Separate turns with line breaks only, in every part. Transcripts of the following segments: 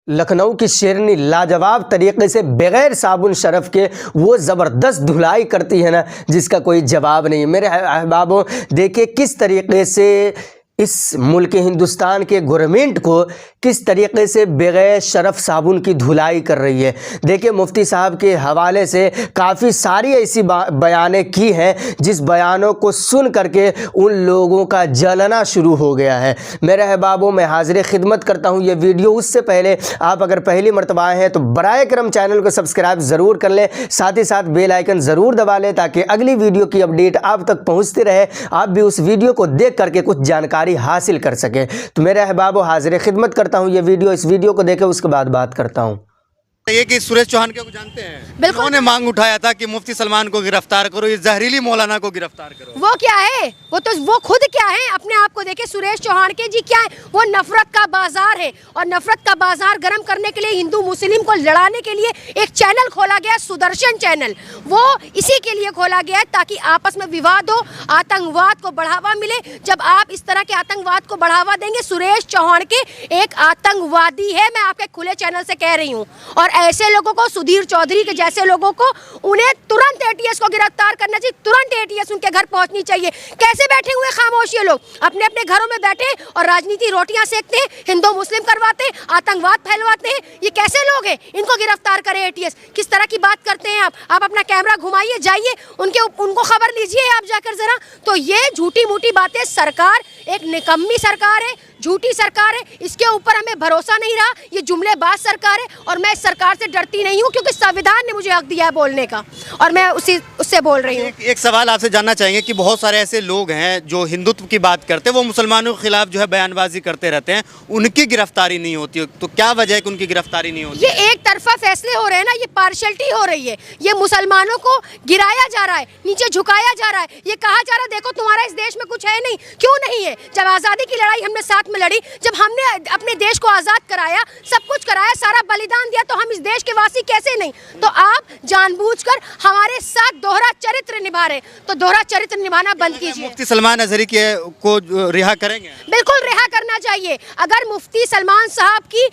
लखनऊ की शेरनी लाजवाब तरीके से बग़ैर साबुन शरफ़ के वो ज़बरदस्त धुलाई करती है ना, जिसका कोई जवाब नहीं। मेरे अहबाबों, देखिए किस तरीके से इस मुल्क हिंदुस्तान के गवर्नमेंट को किस तरीके से बग़ैर शरफ़ साबुन की धुलाई कर रही है। देखिए मुफ्ती साहब के हवाले से काफ़ी सारी ऐसी बयानें की हैं जिस बयानों को सुन करके उन लोगों का जलना शुरू हो गया है। मेरे अहबाबों, मैं हाज़िर खिदमत करता हूँ ये वीडियो उससे पहले आप अगर पहली मरतबा आए हैं तो बराए करम चैनल को सब्सक्राइब ज़रूर कर लें, साथ ही साथ बेल आइकन ज़रूर दबा लें ताकि अगली वीडियो की अपडेट आप तक पहुँचती रहे, आप भी उस वीडियो को देख करके कुछ जानकारी हासिल कर सके। तो मेरे अहबाबों, हाजिर खिदमत करता हूं ये वीडियो, इस वीडियो को देखें उसके बाद बात करता हूं।
ये कि सुरेश चौहान को जानते हैं,
बिल्कुल।
उन्होंने मांग उठाया था कि मुफ्ती सलमान को गिरफ्तार करो, ये जहरीली मौलाना को गिरफ्तार करो।
वो क्या है, वो खुद क्या है, अपने आप को देखे। सुरेश चौहान के जी क्या है, वो नफरत का बाजार है और नफरत का बाजार गर्म करने के लिए, हिंदू मुस्लिम को लड़ाने के लिए एक चैनल खोला गया, सुदर्शन चैनल। वो इसी के लिए खोला गया है ताकि आपस में विवाद हो, आतंकवाद को बढ़ावा मिले। जब आप इस तरह के आतंकवाद को बढ़ावा देंगे, सुरेश चौहान के एक आतंकवादी है, मैं आपके खुले चैनल से कह रही हूँ। और ऐसे लोगों को, सुधीर चौधरी के जैसे लोगों को, उन्हें तुरंत एटीएस को गिरफ्तार करना चाहिए, तुरंत एटीएस उनके घर पहुंचनी चाहिए। कैसे बैठे हुए खामोश ये लोग, अपने अपने घरों में बैठे और राजनीति रोटियां सेकते हैं, हिंदू मुस्लिम करवाते हैं, आतंकवाद फैलवाते हैं। ये कैसे लोग हैं, इनको गिरफ्तार करे एटीएस। किस तरह की बात करते हैं आप अपना कैमरा घुमाइए, जाइए उनको खबर लीजिए आप जाकर जरा। तो ये झूठी मूठी बातें, सरकार एक निकम्मी सरकार है, झूठी सरकार है, इसके ऊपर हमें भरोसा नहीं रहा। ये जुमलेबाज सरकार है और मैं इस सरकार से डरती नहीं हूँ क्योंकि संविधान ने मुझे हक दिया है बोलने का और मैं उससे बोल रही हूँ।
एक सवाल आपसे जानना चाहेंगे कि बहुत सारे ऐसे लोग हैं जो हिंदुत्व की बात करते हैं, वो मुसलमानों के खिलाफ जो है बयानबाजी करते रहते हैं, उनकी गिरफ्तारी नहीं होती, तो क्या वजह है कि उनकी गिरफ्तारी नहीं होती?
ये एक तरफा फैसले हो रहे हैं ना, ये पार्शलिटी हो रही है, ये मुसलमानों को गिराया जा रहा है, नीचे झुकाया जा रहा है। ये कहा जा रहा है देखो तुम्हारा इस देश में कुछ है नहीं। क्यों नहीं है? जब आज़ादी की लड़ाई हमने साथ में लड़ी, जब हमने अपने देश को आज़ाद कराया, सब कुछ कराया, सारा बलिदान दिया, तो हम इस देश के वासी कैसे नहीं? तो आप जानबूझकर हमारे साथ दोहरा चरित्र निभा रहे, तो दोहरा चरित्र निभाना बंद कीजिए।
मुफ्ती सलमान अजहरी को रिहा करेंगे?
बिल्कुल रिहा करना चाहिए। अगर मुफ्ती सलमान साहब की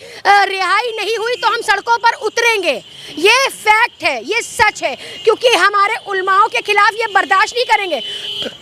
रिहाई नहीं हुई तो हम सड़कों पर उतरेंगे। ये फैक्ट है, ये सच है, क्योंकि हमारे उलमाओं के खिलाफ ये बर्दाश्त नहीं करेंगे।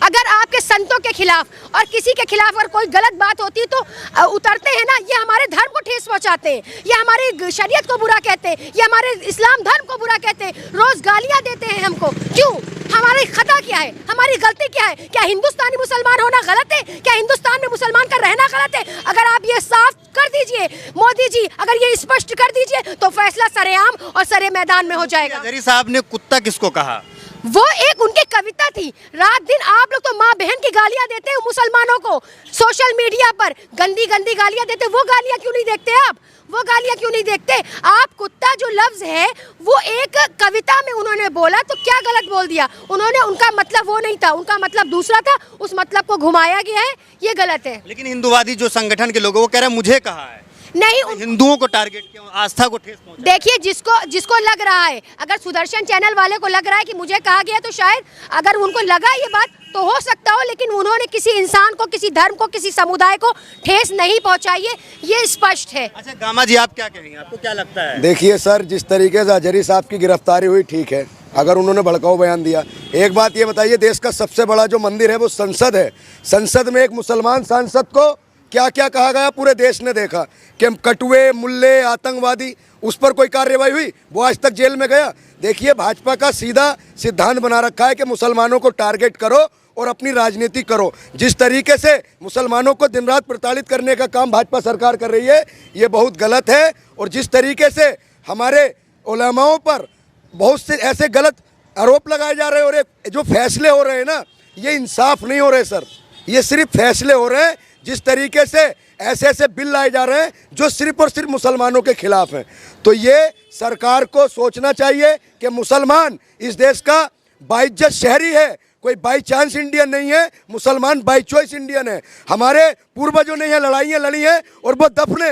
अगर आपके संतों के खिलाफ और किसी के खिलाफ अगर कोई गलत बात होती है तो उतरते हैं ना। ये हमारे धर्म को ठेस पहुंचाते हैं, ये हमारी शरीयत को बुरा कहते हैं, ये हमारे इस्लाम धर्म को बुरा कहते हैं, रोज गालियां देते हैं हमको। क्यों? हमारी खता क्या है, हमारी गलती क्या है? क्या हिंदुस्तानी मुसलमान होना गलत है? क्या हिंदुस्तान में मुसलमान का रहना गलत है? अगर आप ये साफ कर दीजिए मोदी जी, अगर ये स्पष्ट कर दीजिए तो फैसला सरेआम और सरे मैदान में हो जाएगा।
अजहरी साहब ने कुत्ता किसको कहा?
वो एक उनकी कविता थी। रात दिन आप लोग तो माँ बहन की गालियां देते हो मुसलमानों को, सोशल मीडिया पर गंदी गंदी गालियां देते। वो गालियां क्यों नहीं देखते आप? वो गालियां क्यों नहीं देखते आप? कुत्ता जो लफ्ज है वो एक कविता में उन्होंने बोला, तो क्या गलत बोल दिया उन्होंने? उनका मतलब वो नहीं था, उनका मतलब दूसरा था, उस मतलब को घुमाया गया है, ये गलत है।
लेकिन हिंदुवादी जो संगठन के लोग, वो कह रहे हैं मुझे कहा है,
नहीं,
हिंदुओं को टारगेट किया, आस्था को ठेस पहुंचा।
देखिए जिसको लग रहा है, अगर सुदर्शन चैनल वाले को लग रहा है कि मुझे कहा गया, तो शायद अगर उनको लगा ये बात तो हो सकता हो, लेकिन उन्होंने किसी इंसान को, किसी धर्म को, किसी समुदाय को ठेस नहीं पहुंचाई है, ये स्पष्ट है।
अच्छा गामा जी, आप क्या कहेंगे, आपको क्या लगता है?
देखिए सर, जिस तरीके से अजहरी साहब की गिरफ्तारी हुई ठीक है, अगर उन्होंने भड़काऊ बयान दिया। एक बात ये बताइए, देश का सबसे बड़ा जो मंदिर है वो संसद है, संसद में एक मुसलमान सांसद को क्या क्या कहा गया पूरे देश ने देखा कि कटुए, मुल्ले, आतंकवादी, उस पर कोई कार्रवाई हुई? वो आज तक जेल में गया। देखिए भाजपा का सीधा सिद्धांत बना रखा है कि मुसलमानों को टारगेट करो और अपनी राजनीति करो। जिस तरीके से मुसलमानों को दिन रात प्रताड़ित करने का काम भाजपा सरकार कर रही है, ये बहुत गलत है। और जिस तरीके से हमारे उलमाओं पर बहुत से ऐसे गलत आरोप लगाए जा रहे हैं और जो फैसले हो रहे हैं ना, ये इंसाफ नहीं हो रहे सर, ये सिर्फ फैसले हो रहे हैं। जिस तरीके से ऐसे ऐसे बिल लाए जा रहे हैं जो सिर्फ और सिर्फ मुसलमानों के खिलाफ हैं, तो ये सरकार को सोचना चाहिए कि मुसलमान इस देश का बाइज्जत शहरी है, कोई बाई चांस इंडियन नहीं है, मुसलमान बाई चॉइस इंडियन है। हमारे पूर्वजों ने यह लड़ाइयाँ लड़ी हैं और वो दफने।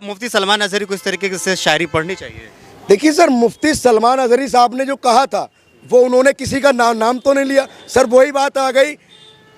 मुफ्ती सलमान अजहरी को इस तरीके से शायरी पढ़नी चाहिए।
देखिए सर, मुफ्ती सलमान अजहरी साहब ने जो कहा था वो उन्होंने किसी का नाम तो नहीं लिया सर। वही बात आ गई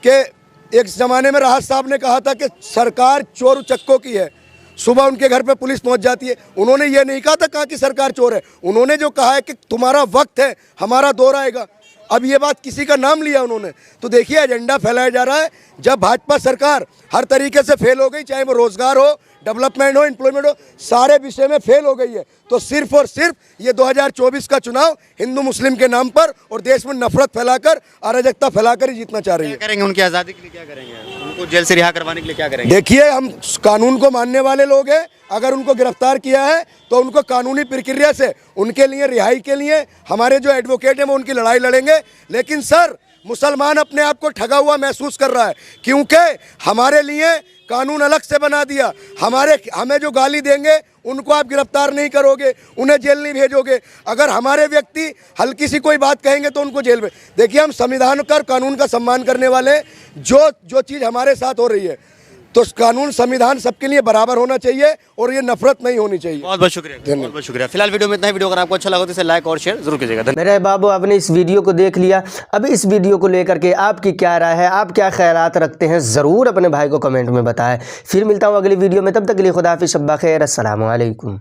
कि एक ज़माने में राहत साहब ने कहा था कि सरकार चोर उचक्कों की है, सुबह उनके घर पे पुलिस पहुंच जाती है। उन्होंने ये नहीं कहा था कहाँ की सरकार चोर है, उन्होंने जो कहा है कि तुम्हारा वक्त है, हमारा दौर आएगा। अब ये बात किसी का नाम लिया उन्होंने, तो देखिए एजेंडा फैलाया जा रहा है। जब भाजपा सरकार हर तरीके से फेल हो गई, चाहे वो रोजगार हो, डेवलपमेंट हो, एम्प्लॉयमेंट हो, सारे विषय में फेल हो गई है, तो सिर्फ और सिर्फ ये 2024 का चुनाव हिंदू मुस्लिम के नाम पर और देश में नफरत फैलाकर, अराजकता फैलाकर ही जीतना चाह रही है।
क्या करेंगे उनकी आज़ादी के लिए, क्या करेंगे उनको जेल से रिहा करवाने के लिए, क्या करेंगे?
देखिए, हम कानून को मानने वाले लोग हैं। अगर उनको गिरफ्तार किया है तो उनको कानूनी प्रक्रिया से उनके लिए रिहाई के लिए हमारे जो एडवोकेट हैं वो उनकी लड़ाई लड़ेंगे। लेकिन सर, मुसलमान अपने आप को ठगा हुआ महसूस कर रहा है, क्योंकि हमारे लिए कानून अलग से बना दिया। हमें जो गाली देंगे उनको आप गिरफ्तार नहीं करोगे, उन्हें जेल नहीं भेजोगे। अगर हमारे व्यक्ति हल्की सी कोई बात कहेंगे तो उनको जेल में। देखिए, हम संविधान का, कानून का सम्मान करने वाले, जो चीज़ हमारे साथ हो रही है, तो कानून संविधान सबके लिए बराबर होना चाहिए और ये नफरत नहीं होनी चाहिए।
बहुत बहुत शुक्रिया, बहुत बहुत शुक्रिया। फिलहाल वीडियो में इतना ही। वीडियो अगर आपको अच्छा लगा तो इसे लाइक और शेयर जरूर कीजिएगा।
मेरे बाबू, आपने इस वीडियो को देख लिया। अब इस वीडियो को लेकर के आपकी क्या राय है, आप क्या ख्यालात रखते हैं, ज़रूर अपने भाई को कमेंट में बताएं। फिर मिलता हूँ अगली वीडियो में, तब तक के लिए खुदा हाफिज़, शब्बा खैर, अस्सलामु अलैकुम।